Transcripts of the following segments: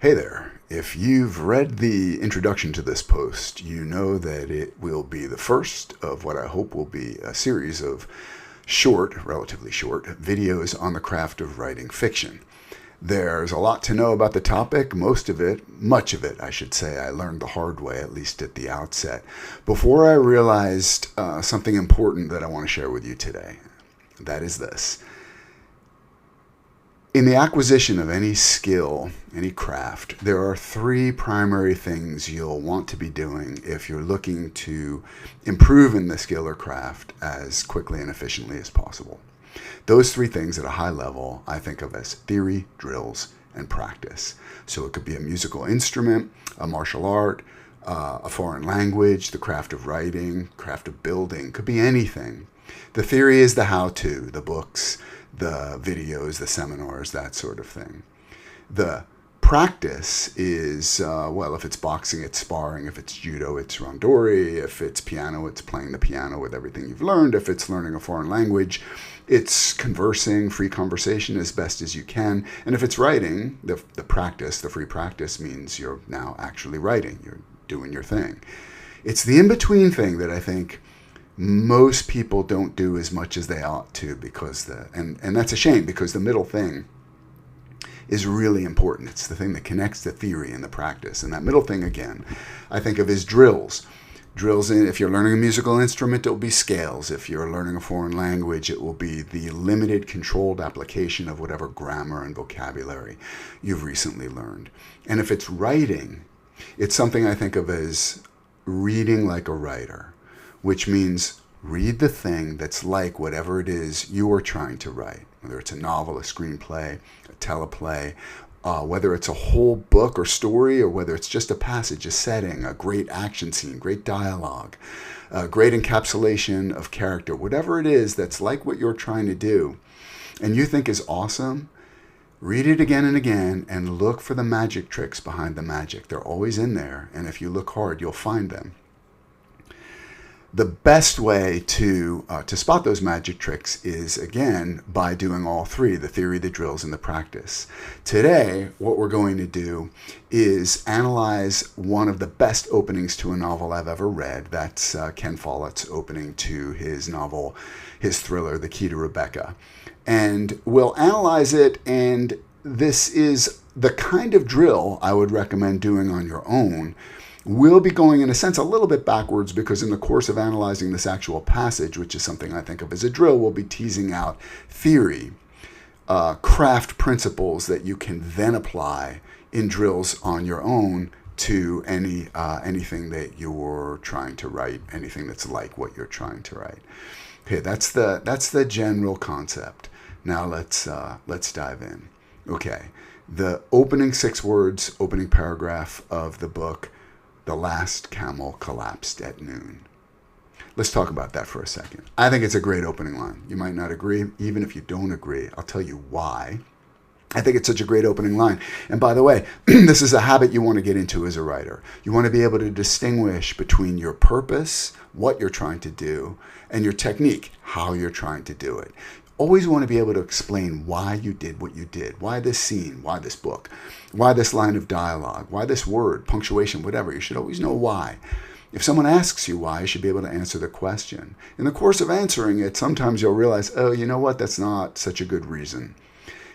Hey there. If you've read the introduction to this post, you know that it will be the first of what I hope will be a series of short, relatively short, videos on the craft of writing fiction. There's a lot to know about the topic. Much of it, I should say, I learned the hard way, at least at the outset, before I realized something important that I want to share with you today. That is this. In the acquisition of any skill, any craft, there are three primary things you'll want to be doing if you're looking to improve in the skill or craft as quickly and efficiently as possible. Those three things at a high level I think of as theory, drills, and practice. So it could be a musical instrument, a martial art, a foreign language, the craft of writing, craft of building, could be anything. The theory is the how-to, the books, the videos, the seminars, that sort of thing. The practice is, if it's boxing, it's sparring. If it's judo, it's randori. If it's piano, it's playing the piano with everything you've learned. If it's learning a foreign language, it's conversing, free conversation as best as you can. And if it's writing, the practice, the free practice means you're now actually writing. You're doing your thing. It's the in-between thing that I think most people don't do as much as they ought to, and that's a shame, because the middle thing is really important. It's the thing that connects the theory and the practice. And that middle thing, again, I think of as drills. Drills in, if you're learning a musical instrument, it will be scales. If you're learning a foreign language, it will be the limited, controlled application of whatever grammar and vocabulary you've recently learned. And if it's writing, it's something I think of as reading like a writer, which means read the thing that's like whatever it is you are trying to write, whether it's a novel, a screenplay, a teleplay, whether it's a whole book or story, or whether it's just a passage, a setting, a great action scene, great dialogue, a great encapsulation of character, whatever it is that's like what you're trying to do and you think is awesome, read it again and again and look for the magic tricks behind the magic. They're always in there, and if you look hard, you'll find them. The best way to spot those magic tricks is, again, by doing all three, the theory, the drills, and the practice. Today, what we're going to do is analyze one of the best openings to a novel I've ever read. That's Ken Follett's opening to his novel, his thriller, The Key to Rebecca. And we'll analyze it, and this is the kind of drill I would recommend doing on your own. We'll be going, in a sense, a little bit backwards, because in the course of analyzing this actual passage, which is something I think of as a drill, we'll be teasing out theory, craft principles that you can then apply in drills on your own to anything that you're trying to write, anything that's like what you're trying to write. Okay, that's the general concept. Now let's dive in. Okay, the opening 6 words, opening paragraph of the book, "The last camel collapsed at noon." Let's talk about that for a second. I think it's a great opening line. You might not agree. Even if you don't agree, I'll tell you why. I think it's such a great opening line. And by the way, this is a habit you want to get into as a writer. You want to be able to distinguish between your purpose, what you're trying to do, and your technique, how you're trying to do it. Always want to be able to explain why you did what you did, why this scene, why this book, why this line of dialogue, why this word, punctuation, whatever. You should always know why. If someone asks you why, you should be able to answer the question. In the course of answering it, sometimes you'll realize, oh, you know what, that's not such a good reason,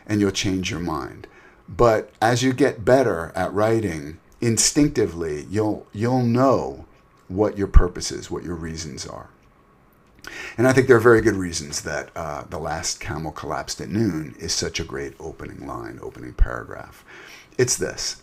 and you'll change your mind. But as you get better at writing, instinctively, you'll know what your purpose is, what your reasons are. And I think there are very good reasons that "The last camel collapsed at noon" is such a great opening line, opening paragraph. It's this.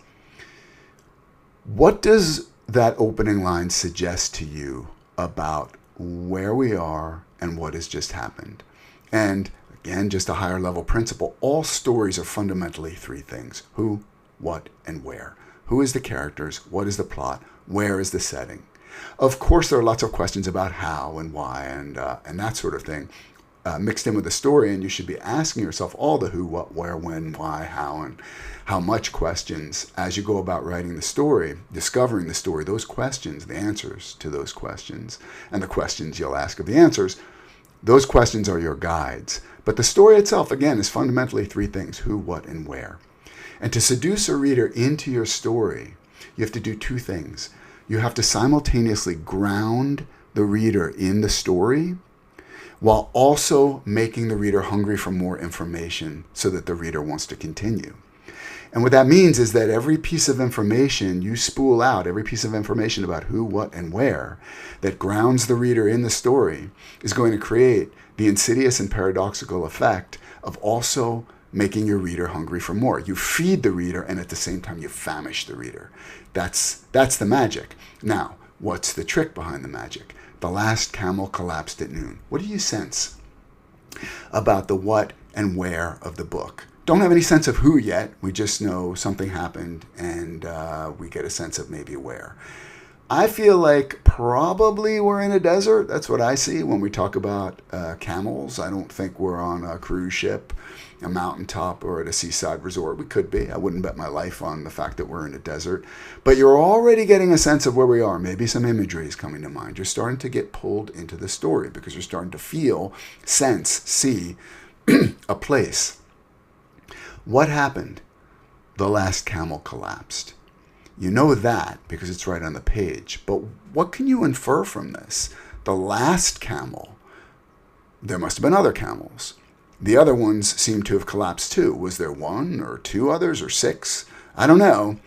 What does that opening line suggest to you about where we are and what has just happened? And again, just a higher level principle, all stories are fundamentally 3 things: who, what, and where. Who is the characters? What is the plot? Where is the setting? Of course, there are lots of questions about how and why and that sort of thing mixed in with the story, and you should be asking yourself all the who, what, where, when, why, how, and how much questions as you go about writing the story, discovering the story. Those questions, the answers to those questions, and the questions you'll ask of the answers, those questions are your guides. But the story itself, again, is fundamentally 3 things: who, what, and where. And to seduce a reader into your story, you have to do two things. You have to simultaneously ground the reader in the story while also making the reader hungry for more information so that the reader wants to continue. And what that means is that every piece of information you spool out, every piece of information about who, what, and where that grounds the reader in the story is going to create the insidious and paradoxical effect of also making your reader hungry for more. You feed the reader, and at the same time you famish the reader. That's the magic. Now, what's the trick behind the magic? The last camel collapsed at noon. What do you sense about the what and where of the book? Don't have any sense of who yet. We just know something happened, and we get a sense of maybe where. I feel like probably we're in a desert. That's what I see when we talk about camels. I don't think we're on a cruise ship, a mountaintop, or at a seaside resort. We could be. I wouldn't bet my life on the fact that we're in a desert. But you're already getting a sense of where we are. Maybe some imagery is coming to mind. You're starting to get pulled into the story because you're starting to feel, sense, see a place. What happened? The last camel collapsed. You know that because it's right on the page. But what can you infer from this? The last camel, there must have been other camels. The other ones seem to have collapsed too. Was there one or two others or six? I don't know.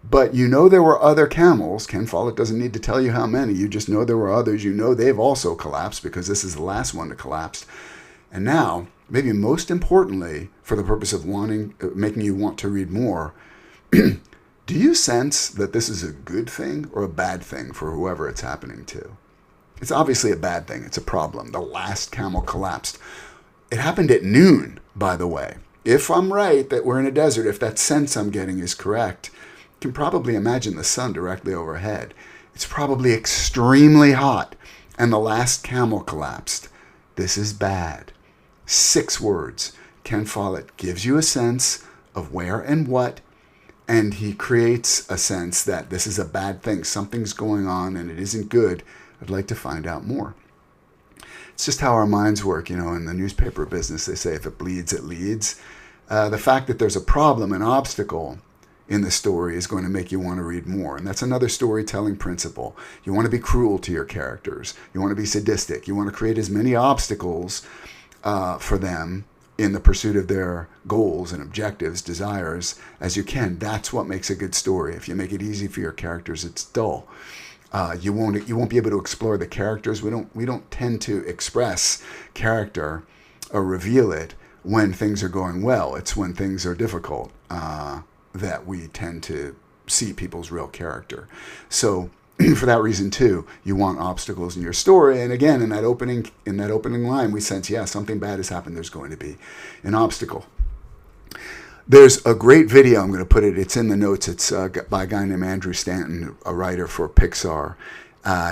But you know there were other camels. Ken Follett doesn't need to tell you how many. You just know there were others. You know they've also collapsed because this is the last one to collapse. And now, maybe most importantly, for the purpose of making you want to read more, do you sense that this is a good thing or a bad thing for whoever it's happening to? It's obviously a bad thing. It's a problem. The last camel collapsed. It happened at noon, by the way. If I'm right that we're in a desert, if that sense I'm getting is correct, you can probably imagine the sun directly overhead. It's probably extremely hot, and the last camel collapsed. This is bad. 6 words. Ken Follett gives you a sense of where and what, and he creates a sense that this is a bad thing. Something's going on and it isn't good. I'd like to find out more. It's just how our minds work. You know, in the newspaper business, they say if it bleeds, it leads. The fact that there's a problem, an obstacle in the story is going to make you want to read more. And that's another storytelling principle. You want to be cruel to your characters. You want to be sadistic. You want to create as many obstacles for them in the pursuit of their goals and objectives, desires, as you can. That's what makes a good story. If you make it easy for your characters, it's dull. You won't be able to explore the characters. We don't tend to express character or reveal it when things are going well. It's when things are difficult that we tend to see people's real character. So for that reason too, you want obstacles in your story. And again, in that opening line, we sense, yeah, something bad has happened. There's going to be an obstacle. There's a great video. I'm going to put it. It's in the notes. It's by a guy named Andrew Stanton, a writer for Pixar.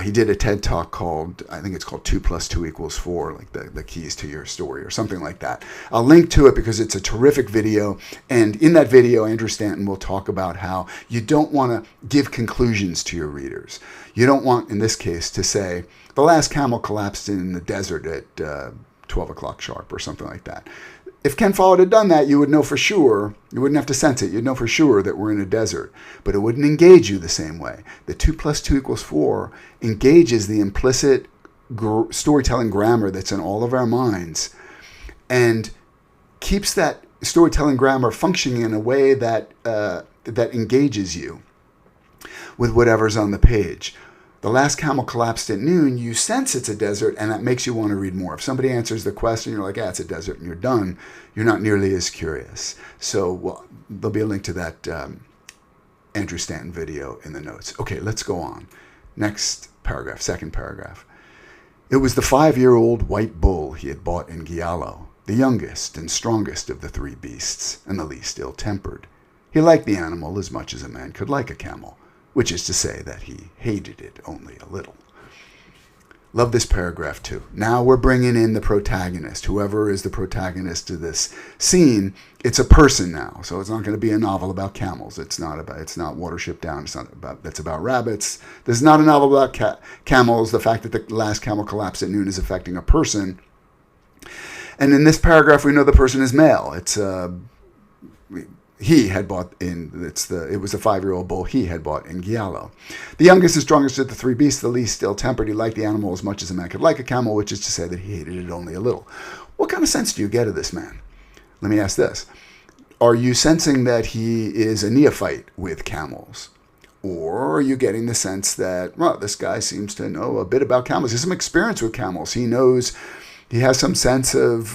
He did a TED Talk called, I think it's called 2 + 2 = 4, like the keys to your story or something like that. I'll link to it because it's a terrific video. And in that video, Andrew Stanton will talk about how you don't want to give conclusions to your readers. You don't want, in this case, to say, the last camel collapsed in the desert at 12 o'clock sharp or something like that. If Ken Follett had done that, you would know for sure, you wouldn't have to sense it, you'd know for sure that we're in a desert. But it wouldn't engage you the same way. The 2 + 2 = 4 engages the implicit storytelling grammar that's in all of our minds and keeps that storytelling grammar functioning in a way that that engages you with whatever's on the page. The last camel collapsed at noon, you sense it's a desert, and that makes you want to read more. If somebody answers the question, you're like, yeah, it's a desert, and you're done, you're not nearly as curious. So there'll be a link to that Andrew Stanton video in the notes. Okay, let's go on. Next paragraph, second paragraph. It was the 5-year-old white bull he had bought in Giallo, the youngest and strongest of the 3 beasts, and the least ill-tempered. He liked the animal as much as a man could like a camel, which is to say that he hated it only a little. Love this paragraph too. Now we're bringing in the protagonist. Whoever is the protagonist of this scene, it's a person now. So it's not going to be a novel about camels. It's not Watership Down. That's about rabbits. This is not a novel about camels. The fact that the last camel collapsed at noon is affecting a person. And in this paragraph, we know the person is male. he had bought in, it was the 5-year-old bull he had bought in Giallo. The youngest and strongest of the three beasts, the least ill-tempered. He liked the animal as much as a man could like a camel, which is to say that he hated it only a little. What kind of sense do you get of this man? Let me ask this. Are you sensing that he is a neophyte with camels? Or are you getting the sense that, well, this guy seems to know a bit about camels. He has some experience with camels. He knows, he has some sense of,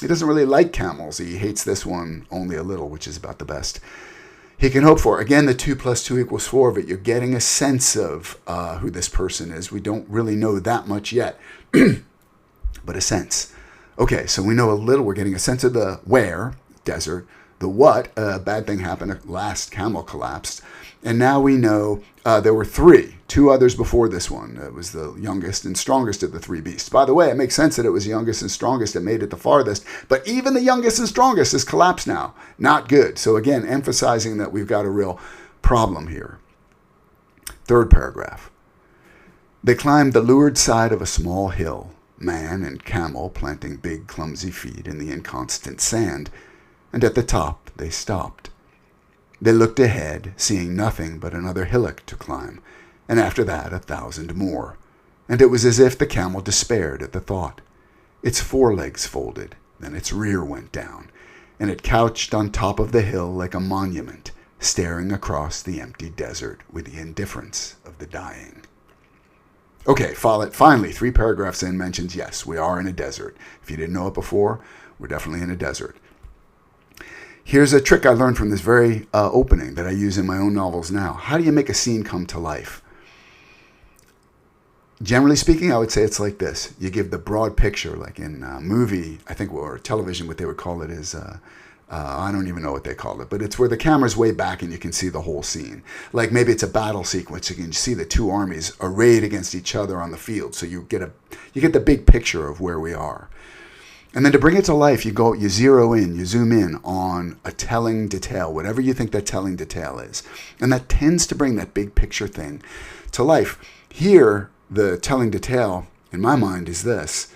he doesn't really like camels. He hates this one only a little, which is about the best he can hope for. Again, the 2 + 2 = 4, but you're getting a sense of who this person is. We don't really know that much yet, but a sense. Okay, so we know a little. We're getting a sense of the where, desert, the what, a bad thing happened, a last camel collapsed. And now we know there were 3, 2 others before this one. It was the youngest and strongest of the 3 beasts. By the way, it makes sense that it was youngest and strongest that made it the farthest, but even the youngest and strongest has collapsed now. Not good. So again, emphasizing that we've got a real problem here. 3rd paragraph. They climbed the lured side of a small hill, man and camel planting big clumsy feet in the inconstant sand, and at the top they stopped. They looked ahead, seeing nothing but another hillock to climb, and after that 1,000 more, and it was as if the camel despaired at the thought. Its forelegs folded, then its rear went down, and it couched on top of the hill like a monument, staring across the empty desert with the indifference of the dying. Okay, finally, 3 paragraphs in mentions, yes, we are in a desert. If you didn't know it before, we're definitely in a desert. Here's a trick I learned from this very opening that I use in my own novels now. How do you make a scene come to life? Generally speaking, I would say it's like this. You give the broad picture, like in a movie, I think, or television, what they would call it is, I don't even know what they call it, but it's where the camera's way back and you can see the whole scene. Like maybe it's a battle sequence. You can see the 2 armies arrayed against each other on the field. So you get the big picture of where we are. And then to bring it to life, you zero in, you zoom in on a telling detail, whatever you think that telling detail is. And that tends to bring that big picture thing to life. Here, the telling detail, in my mind, is this.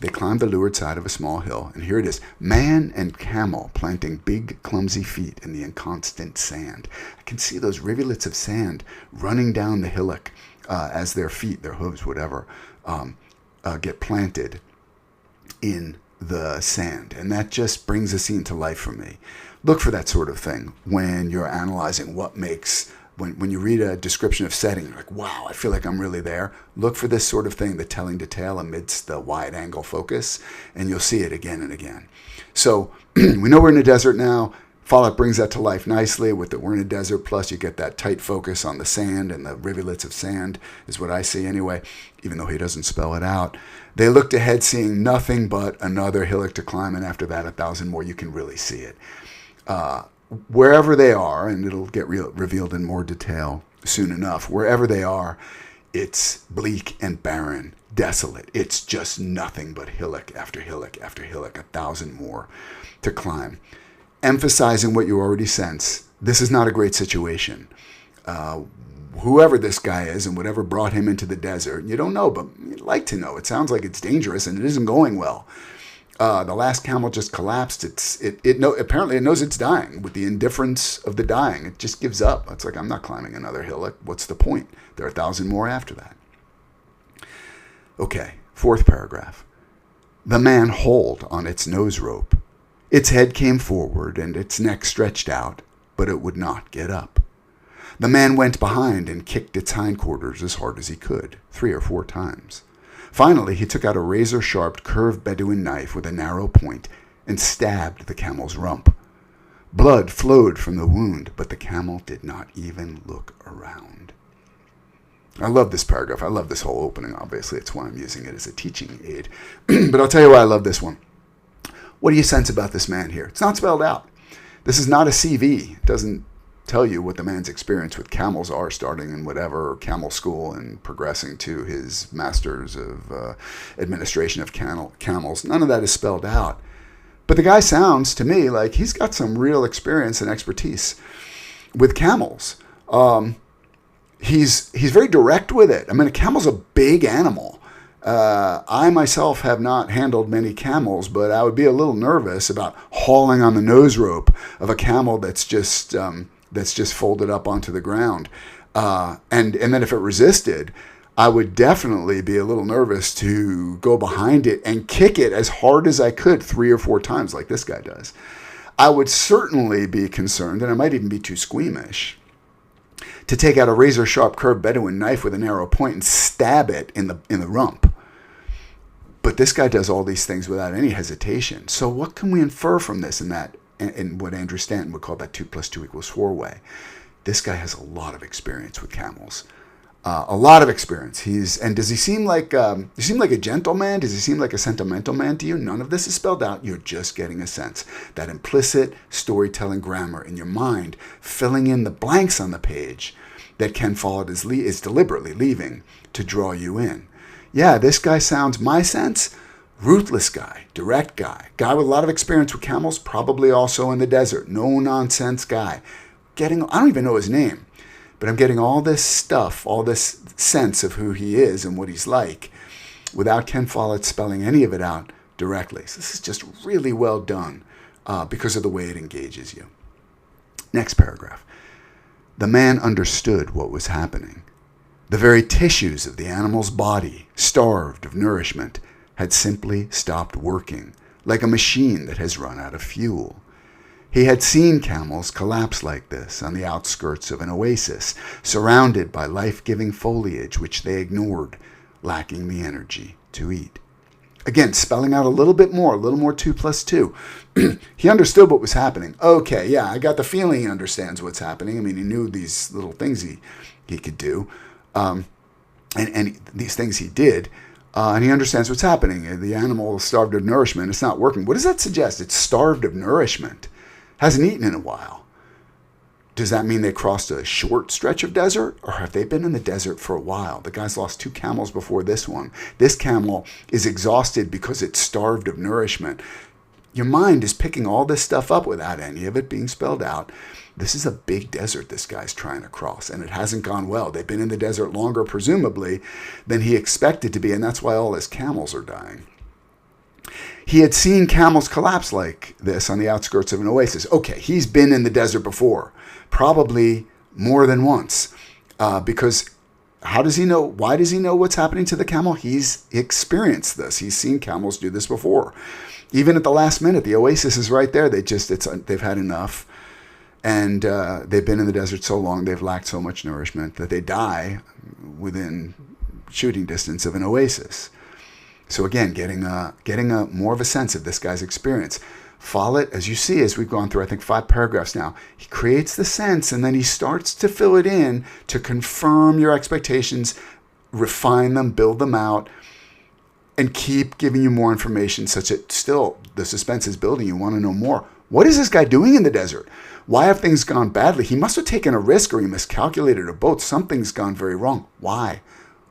They climbed the lured side of a small hill, and here it is. Man and camel planting big, clumsy feet in the inconstant sand. I can see those rivulets of sand running down the hillock as their feet, their hooves, whatever, get planted in the sand. And that just brings the scene to life for me. Look for that sort of thing when you're analyzing what makes, when you read a description of setting, you're like, wow, I feel like I'm really there. Look for this sort of thing, the telling detail amidst the wide angle focus, and you'll see it again and again. So we know we're in a desert now. Fallout brings that to life nicely with that we're in a desert, plus you get that tight focus on the sand and the rivulets of sand is what I see anyway, even though he doesn't spell it out. They looked ahead seeing nothing but another hillock to climb, and after that 1,000 more. You can really see it. Wherever they are, and it'll get revealed in more detail soon enough, wherever they are, it's bleak and barren, desolate. It's just nothing but hillock after hillock after hillock, 1,000 more to climb. Emphasizing what you already sense, this is not a great situation. Whoever this guy is and whatever brought him into the desert, you don't know, but you'd like to know. It sounds like it's dangerous and it isn't going well. The last camel just collapsed. Apparently it knows it's dying. With the indifference of the dying, it just gives up. It's like, I'm not climbing another hillock. What's the point? There are 1,000 more after that. Okay, 4th paragraph. The man hauled on its nose rope. Its head came forward and its neck stretched out, but it would not get up. The man went behind and kicked its hindquarters as hard as he could, 3 or 4 times. Finally, he took out a razor-sharp curved Bedouin knife with a narrow point and stabbed the camel's rump. Blood flowed from the wound, but the camel did not even look around. I love this paragraph. I love this whole opening, obviously. It's why I'm using it as a teaching aid. But I'll tell you why I love this one. What do you sense about this man here? It's not spelled out. This is not a CV. It doesn't tell you what the man's experience with camels are, starting in whatever camel school and progressing to his master's of administration of camels. None of that is spelled out. But the guy sounds to me like he's got some real experience and expertise with camels. He's very direct with it. I mean, a camel's a big animal. I myself have not handled many camels, but I would be a little nervous about hauling on the nose rope of a camel that's just folded up onto the ground. And then if it resisted, I would definitely be a little nervous to go behind it and kick it as hard as I could 3 or 4 times like this guy does. I would certainly be concerned, and I might even be too squeamish, to take out a razor-sharp curved Bedouin knife with a narrow point and stab it in the rump. But this guy does all these things without any hesitation. So what can we infer from this in what Andrew Stanton would call that 2 + 2 = 4 way? This guy has a lot of experience with camels. A lot of experience. Does he seem like a gentleman? Does he seem like a sentimental man to you? None of this is spelled out. You're just getting a sense. That implicit storytelling grammar in your mind, filling in the blanks on the page that Ken Follett is deliberately leaving to draw you in. Yeah, this guy sounds, my sense, ruthless guy, direct guy with a lot of experience with camels, probably also in the desert. No nonsense guy. I don't even know his name. But I'm getting all this stuff, all this sense of who he is and what he's like without Ken Follett spelling any of it out directly. So this is just really well done because of the way it engages you. Next paragraph. The man understood what was happening. The very tissues of the animal's body, starved of nourishment, had simply stopped working, like a machine that has run out of fuel. He had seen camels collapse like this on the outskirts of an oasis, surrounded by life-giving foliage which they ignored, lacking the energy to eat. Again, spelling out a little more 2 + 2. He understood what was happening. Okay, yeah, I got the feeling he understands what's happening. I mean, he knew these little things he could do, and these things he did. And he understands what's happening. The animal is starved of nourishment. It's not working. What does that suggest? It's starved of nourishment. Hasn't eaten in a while. Does that mean they crossed a short stretch of desert? Or have they been in the desert for a while? The guy's lost 2 camels before this one. This camel is exhausted because it's starved of nourishment. Your mind is picking all this stuff up without any of it being spelled out. This is a big desert this guy's trying to cross, and it hasn't gone well. They've been in the desert longer, presumably, than he expected to be, and that's why all his camels are dying. He had seen camels collapse like this on the outskirts of an oasis. Okay, he's been in the desert before, probably more than once, because how does he know? Why does he know what's happening to the camel? He's experienced this. He's seen camels do this before. Even at the last minute, the oasis is right there. They've had enough, and they've been in the desert so long, they've lacked so much nourishment that they die within shooting distance of an oasis. So again, getting a more of a sense of this guy's experience. Follett, as you see, as we've gone through, I think 5 paragraphs now, he creates the sense and then he starts to fill it in to confirm your expectations, refine them, build them out, and keep giving you more information such that still the suspense is building. You want to know more. What is this guy doing in the desert? Why have things gone badly? He must have taken a risk or he miscalculated or both. Something's gone very wrong. Why?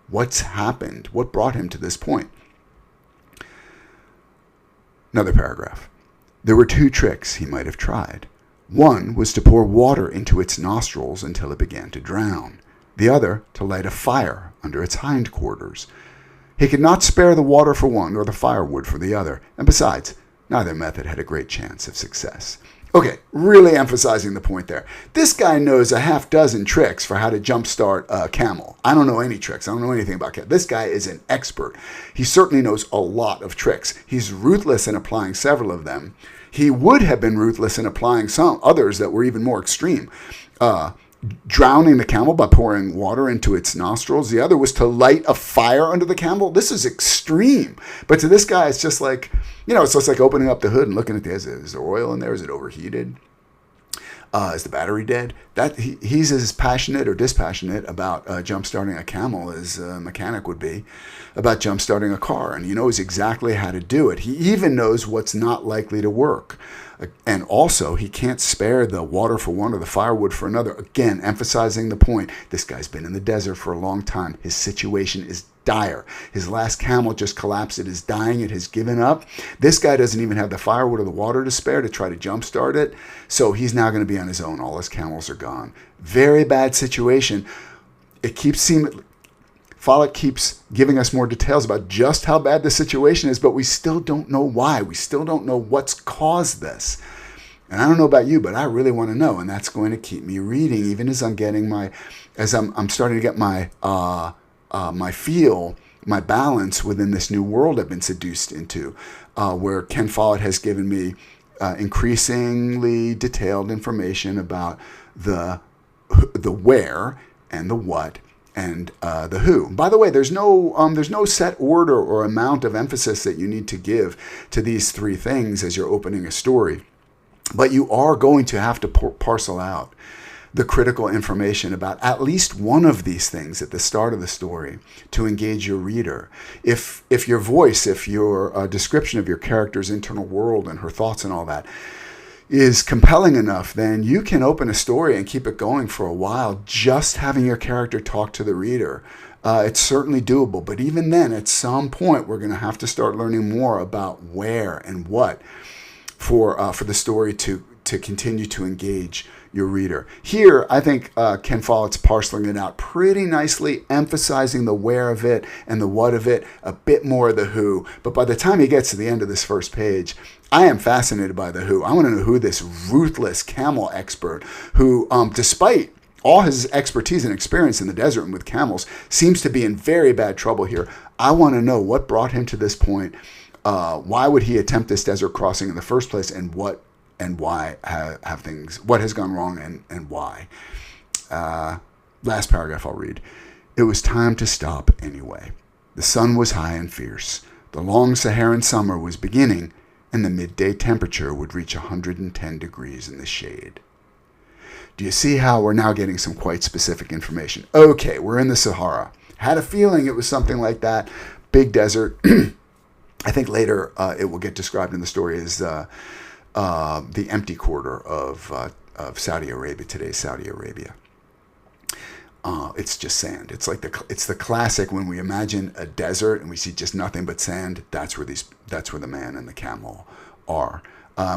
What's happened? What brought him to this point? Another paragraph. There were 2 tricks he might have tried. One was to pour water into its nostrils until it began to drown. The other, to light a fire under its hindquarters. He could not spare the water for one or the firewood for the other, and besides, neither method had a great chance of success. Okay, really emphasizing the point there. This guy knows a half dozen tricks for how to jumpstart a camel. I don't know any tricks. I don't know anything about camel. This guy is an expert. He certainly knows a lot of tricks. He's ruthless in applying several of them. He would have been ruthless in applying some others that were even more extreme. Drowning the camel by pouring water into its nostrils. The other was to light a fire under the camel. This is extreme. But to this guy, it's just like, it's just like opening up the hood and looking at is there oil in there? Is it overheated? Is the battery dead? He's as passionate or dispassionate about jump-starting a camel as a mechanic would be about jump-starting a car. And he knows exactly how to do it. He even knows what's not likely to work. And also, he can't spare the water for one or the firewood for another. Again, emphasizing the point, this guy's been in the desert for a long time. His situation is dire. His last camel just collapsed. It is dying. It has given up. This guy doesn't even have the firewood or the water to spare to try to jumpstart it. So he's now going to be on his own. All his camels are gone. Very bad situation. It keeps seeming... Follett keeps giving us more details about just how bad the situation is, but we still don't know why. We still don't know what's caused this. And I don't know about you, but I really want to know, and that's going to keep me reading, even as I'm getting I'm starting to get my my balance within this new world I've been seduced into, where Ken Follett has given me increasingly detailed information about the where and the what and the who. By the way, there's no set order or amount of emphasis that you need to give to these three things as you're opening a story, but you are going to have to parcel out the critical information about at least one of these things at the start of the story to engage your reader. If your voice, if your description of your character's internal world and her thoughts and all that is compelling enough, then you can open a story and keep it going for a while just having your character talk to the reader. It's certainly doable, but even then, at some point, we're going to have to start learning more about where and what for the story to continue to engage your reader. Here, I think Ken Follett's parceling it out pretty nicely, emphasizing the where of it and the what of it, a bit more of the who. But by the time he gets to the end of this first page, I am fascinated by the who. I want to know who this ruthless camel expert, who, despite all his expertise and experience in the desert and with camels, seems to be in very bad trouble here. I want to know what brought him to this point. Why would he attempt this desert crossing in the first place, and what and why have things, what has gone wrong and why. Last paragraph I'll read. It was time to stop anyway. The sun was high and fierce. The long Saharan summer was beginning, and the midday temperature would reach 110 degrees in the shade. Do you see how we're now getting some quite specific information? Okay, we're in the Sahara. Had a feeling it was something like that. Big desert. I think later it will get described in the story as the empty quarter of Saudi Arabia, today's Saudi Arabia. It's just sand. It's like it's the classic when we imagine a desert and we see just nothing but sand. That's where the man and the camel are.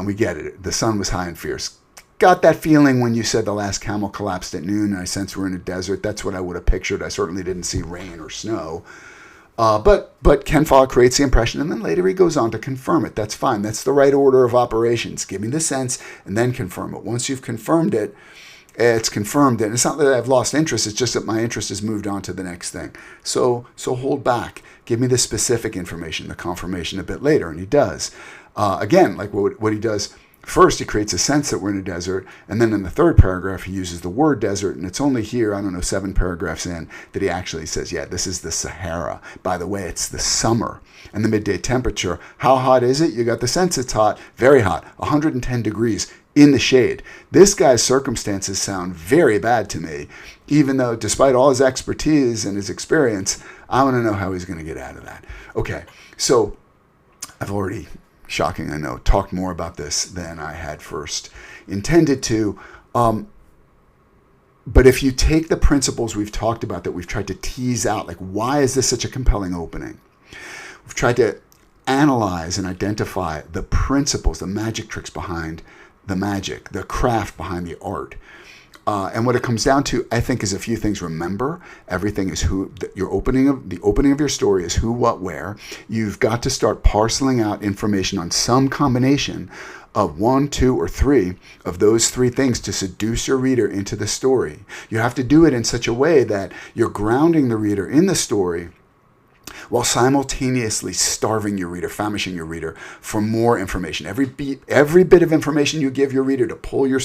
We get it. The sun was high and fierce. Got that feeling when you said the last camel collapsed at noon, and I sense we're in a desert. That's what I would have pictured. I certainly didn't see rain or snow. But Ken Follett creates the impression, and then later he goes on to confirm it. That's fine. That's the right order of operations. Give me the sense, and then confirm it. Once you've confirmed it, it's confirmed. And it's not that I've lost interest. It's just that my interest has moved on to the next thing. So hold back. Give me the specific information, the confirmation a bit later, and he does. Again, like what he does. First, he creates a sense that we're in a desert, and then in the third paragraph, he uses the word desert, and it's only here, 7 paragraphs in, that he actually says, yeah, this is the Sahara. By the way, it's the summer, and the midday temperature. How hot is it? You got the sense it's hot, very hot, 110 degrees in the shade. This guy's circumstances sound very bad to me, even though, despite all his expertise and his experience, I want to know how he's going to get out of that. Okay, so I've already... shocking, I know, talked more about this than I had first intended to. But if you take the principles we've talked about that we've tried to tease out, like why is this such a compelling opening? We've tried to analyze and identify the principles, the magic tricks behind the magic, the craft behind the art. And what it comes down to, I think, is a few things. Remember, everything is who. The opening of your story is who, what, where. You've got to start parceling out information on some combination of 1, 2, or 3 of those 3 things to seduce your reader into the story. You have to do it in such a way that you're grounding the reader in the story while simultaneously starving your reader, famishing your reader for more information. Every bit of information you give your reader to pull your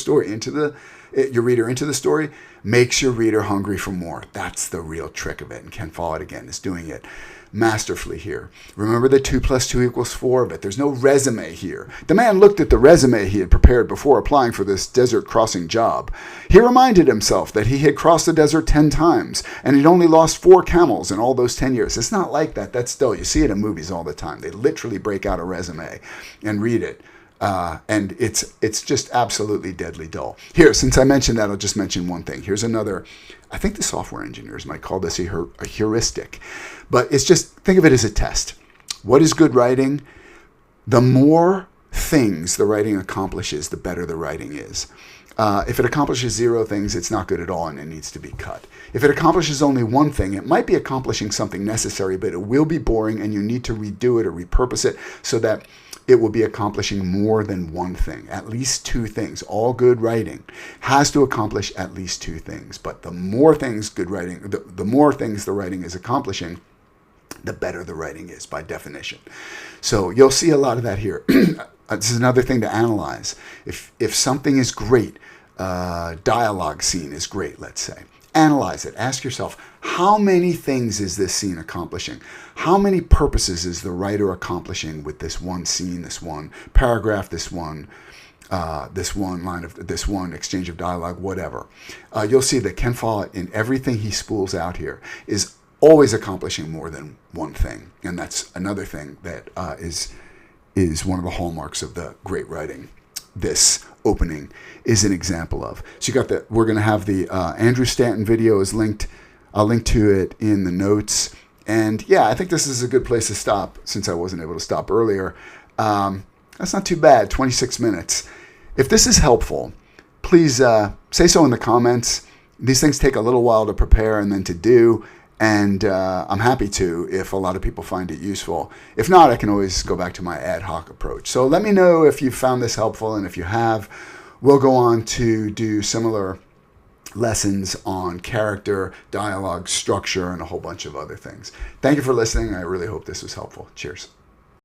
reader into the story makes your reader hungry for more. That's the real trick of it. And Ken Follett, again, is doing it masterfully here. Remember the 2 + 2 = 4, but there's no resume here. The man looked at the resume he had prepared before applying for this desert crossing job. He reminded himself that he had crossed the desert 10 times, and he'd only lost 4 camels in all those 10 years. It's not like that. That's dull. You see it in movies all the time. They literally break out a resume and read it. And it's just absolutely deadly dull. Here, since I mentioned that, I'll just mention one thing. Here's another. I think the software engineers might call this a heuristic, but it's just, think of it as a test. What is good writing? The more things the writing accomplishes, the better the writing is. If it accomplishes 0 things, it's not good at all and it needs to be cut. If it accomplishes only 1 thing, it might be accomplishing something necessary, but it will be boring and you need to redo it or repurpose it so that it will be accomplishing more than 1 thing, at least 2 things. All good writing has to accomplish at least 2 things. But the more things good writing, the more things the writing is accomplishing, the better the writing is by definition. So you'll see a lot of that here. This is another thing to analyze. If something is great, dialogue scene is great, let's say. Analyze it. Ask yourself, how many things is this scene accomplishing? How many purposes is the writer accomplishing with this one scene, this one paragraph, this one line of this one exchange of dialogue, whatever. You'll see that Ken Follett, in everything he spools out here, is always accomplishing more than 1 thing, and that's another thing that is one of the hallmarks of the great writing. This opening is an example of. So you got the. We're going to have the Andrew Stanton video is linked. I'll link to it in the notes. And yeah, I think this is a good place to stop since I wasn't able to stop earlier. That's not too bad. 26 minutes. If this is helpful, please say so in the comments. These things take a little while to prepare and then to do. And I'm happy to if a lot of people find it useful. If not, I can always go back to my ad hoc approach. So let me know if you found this helpful, and if you have, we'll go on to do similar lessons on character, dialogue, structure, and a whole bunch of other things. Thank you for listening. I really hope this was helpful. Cheers.